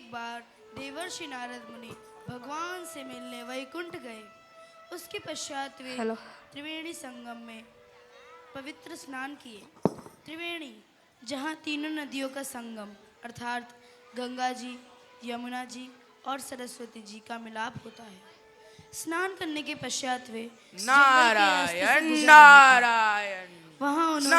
एक बार देवर्षि नारद मुनि भगवान से मिलने वैकुंठ गए। उसके पश्चात वे त्रिवेणी संगम में पवित्र स्नान किए। त्रिवेणी, जहाँ तीनों नदियों का संगम अर्थात गंगा जी, यमुना जी और सरस्वती जी का मिलाप होता है। स्नान करने के पश्चात वे जंगल के रास्ते से नारायण गुजर रहे थे। नारायण वहाँ उन्होंने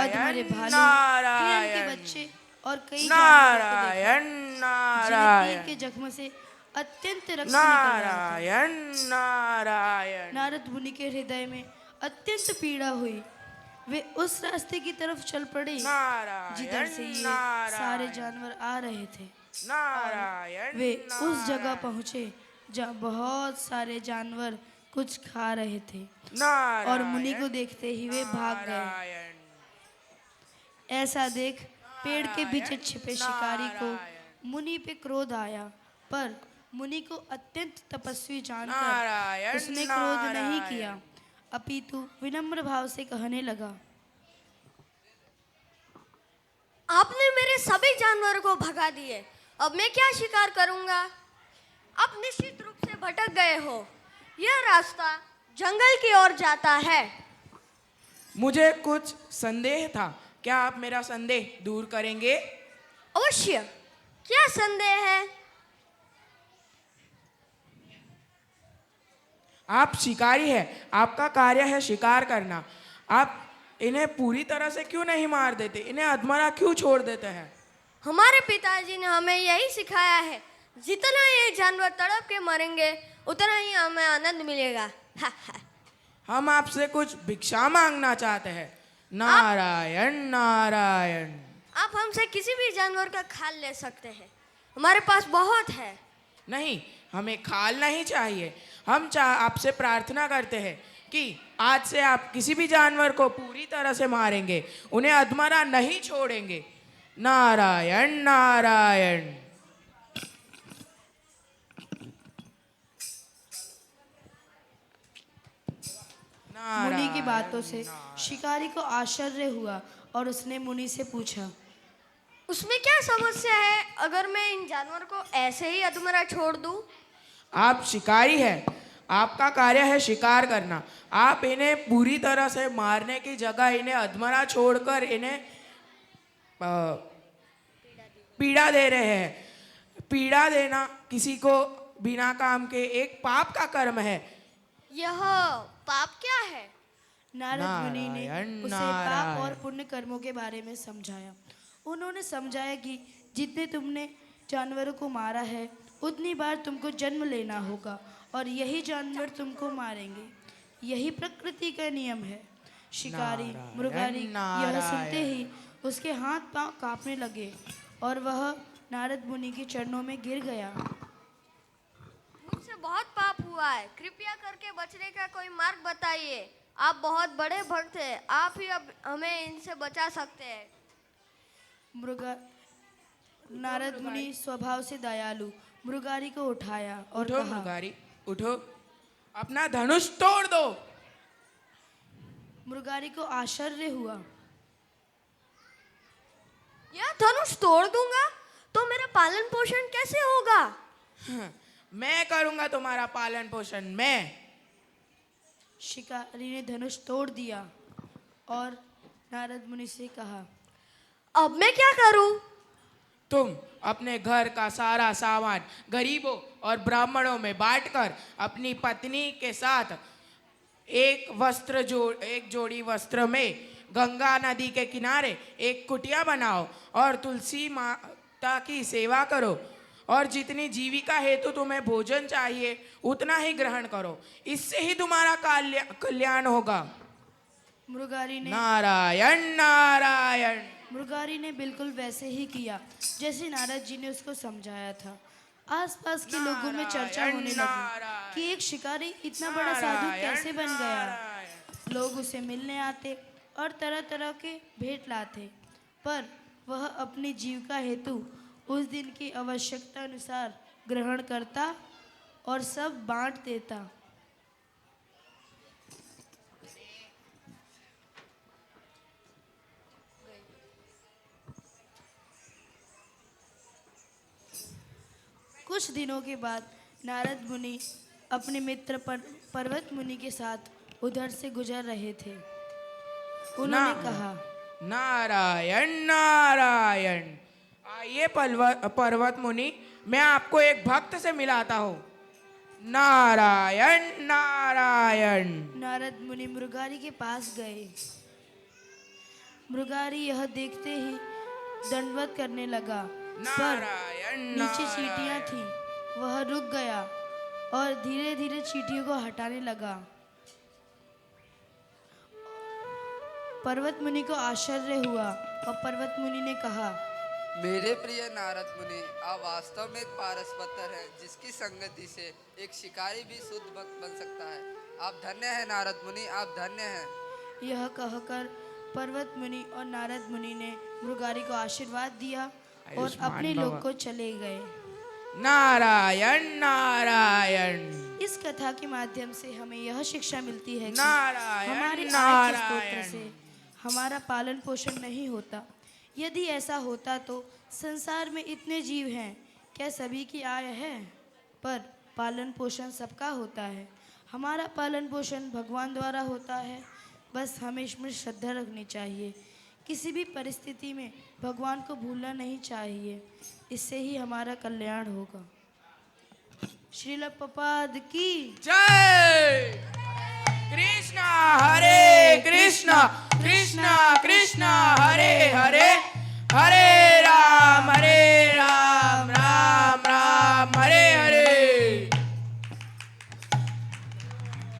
अधमरे नारायण भालू, हिरण के नारायण बच्चे और कई जानवरों को देखा, नारायण जिन्हें तीर नारायण के जख्म से अत्यंत रक्त निकल रहा था। नारायण नारायण। नारद मुनि के हृदय में अत्यंत पीड़ा हुई। वे उस रास्ते की तरफ चल पड़े जिधर नारायण से ये सारे नारायण जानवर आ रहे थे। नारायण वे उस जगह नारायण पहुंचे जहाँ बहुत सारे जानवर कुछ खा रहे थे और मुनि को नारायण देखते ही वे भाग गए। नारायण ऐसा देख पेड़ के पीछे नारायण छिपे शिकारी को नारायण मुनि पे क्रोध आया, पर मुनि को अत्यंत तपस्वी जानकर नारायण उसने क्रोध नहीं नारायण। किया, अपितु विनम्र भाव से कहने लगा, आपने मेरे सभी जानवरों को भगा दिए, अब मैं क्या शिकार करूंगा? आप निश्चित रूप से भटक गए हो। यह रास्ता जंगल की ओर जाता है। मुझे कुछ संदेह था, क्या आप मेरा संदेह दूर करेंगे? अवश्य। क्या संदेह है? आप शिकारी हैं, आपका कार्य है शिकार करना। आप इन्हें पूरी तरह से क्यों नहीं मार देते? इन्हें अधमरा क्यों छोड़ देते हैं? हमारे पिताजी ने हमें यही सिखाया है, जितना ये जानवर तड़प के मरेंगे उतना ही हमें आनंद मिलेगा। हम आपसे कुछ भिक्षा मांगना चाहते हैं। नारायण नारायण। आप हमसे किसी भी जानवर का खाल ले सकते हैं, हमारे पास बहुत है। नहीं, हमें खाल नहीं चाहिए। हम आपसे प्रार्थना करते हैं कि आज से आप किसी भी जानवर को पूरी तरह से मारेंगे, उन्हें अधमरा नहीं छोड़ेंगे। नारायण नारायण। मुनि की बातों से शिकारी को आश्चर्य हुआ और उसने मुनि से पूछा, उसमें क्या समस्या है अगर मैं इन जानवर को ऐसे ही अधमरा छोड़ दूं? आप शिकारी हैं, आपका कार्य है शिकार करना। आप इन्हें पूरी तरह से मारने की जगह इन्हें अधमरा छोड़कर इन्हें पीड़ा दे रहे हैं। पीड़ा देना किसी को बिना काम के एक पाप का कर्म है। यह पाप क्या है? नारद मुनि ने नारायण उसे पाप और नारायण। पुण्य कर्मों के बारे में समझाया। उन्होंने समझाया कि जितने तुमने जानवरों को मारा है उतनी बार तुमको जन्म लेना होगा और यही जानवर तुमको मारेंगे। यही प्रकृति का नियम है। शिकारी मृगारी यह सुनते ही उसके हाथ पांव कांपने लगे और वह नारद मुनि के चरणों में गिर गया। मुझसे बहुत पाप हुआ है, कृपया करके बचने का कोई मार्ग बताइए। आप बहुत बड़े भक्त हैं, आप ही अब हमें इनसे बचा सकते हैं। मृगा नारद मुनि स्वभाव से दयालु मृगारी को उठाया और उठो कहा, मृगारी, उठो, अपना धनुष तोड़ दो। मृगारी को आश्चर्य हुआ। यह धनुष तोड़ दूंगा तो मेरा पालन पोषण कैसे होगा? मैं करूंगा तुम्हारा पालन पोषण, मैं। शिकारी ने धनुष तोड़ दिया और नारद मुनि से कहा, अब मैं क्या करूं? तुम अपने घर का सारा सामान गरीबों और ब्राह्मणों में बांटकर अपनी पत्नी के साथ एक जोड़ी वस्त्र में गंगा नदी के किनारे एक कुटिया बनाओ और तुलसी माता की सेवा करो और जितनी जीविका हेतु तुम्हें भोजन चाहिए उतना ही ग्रहण करो। इससे ही तुम्हारा कल्याण होगा। मृगारी ने बिल्कुल वैसे ही किया जैसे नारद जी ने उसको समझाया था। आसपास के लोगों में चर्चा होने लगी कि एक शिकारी इतना बड़ा साधु कैसे बन गया। लोग उसे मिलने आते और तरह तरह के भेंट लाते, पर वह अपनी जीविका हेतु उस दिन की आवश्यकता अनुसार ग्रहण करता और सब बांट देता। कुछ दिनों के बाद नारद मुनि अपने मित्र पर्वत मुनि के साथ उधर से गुजर रहे थे। उन्होंने कहा, नारायण नारायण। आइए पर्वत मुनि, मैं आपको एक भक्त से मिलाता हूँ। नारायण नारायण। नारद मुनि मृगारी के पास गए। मृगारी यह देखते ही दंडवत करने लगा, पर नारायण नीचे चींटियां थीं। वह रुक गया और धीरे धीरे चींटियों को हटाने लगा। पर्वत मुनि को आश्चर्य हुआ और पर्वत मुनि ने कहा, मेरे प्रिय नारद मुनि, आप वास्तव में एक पारस पत्थर हैं जिसकी संगति से एक शिकारी भी शुद्ध भक्त बन सकता है। आप धन्य हैं नारद मुनि, आप धन्य हैं। यह कहकर पर्वत मुनि और नारद मुनि ने मृगारी को आशीर्वाद दिया और आयुष्मान अपने भव। लोक को चले गए। नारायण नारायण। इस कथा के माध्यम से हमें यह शिक्षा मिलती है कि नारायण हमारे आय के नारायण। स्रोत से हमारा पालन पोषण नहीं होता। यदि ऐसा होता तो संसार में इतने जीव हैं, क्या सभी की आय है? पर पालन पोषण सबका होता है। हमारा पालन पोषण भगवान द्वारा होता है। बस हमें इसमें श्रद्धा रखनी चाहिए। किसी भी परिस्थिति में भगवान को भूलना नहीं चाहिए। इससे ही हमारा कल्याण होगा। श्रील प्रपाद की जय कृष्णा।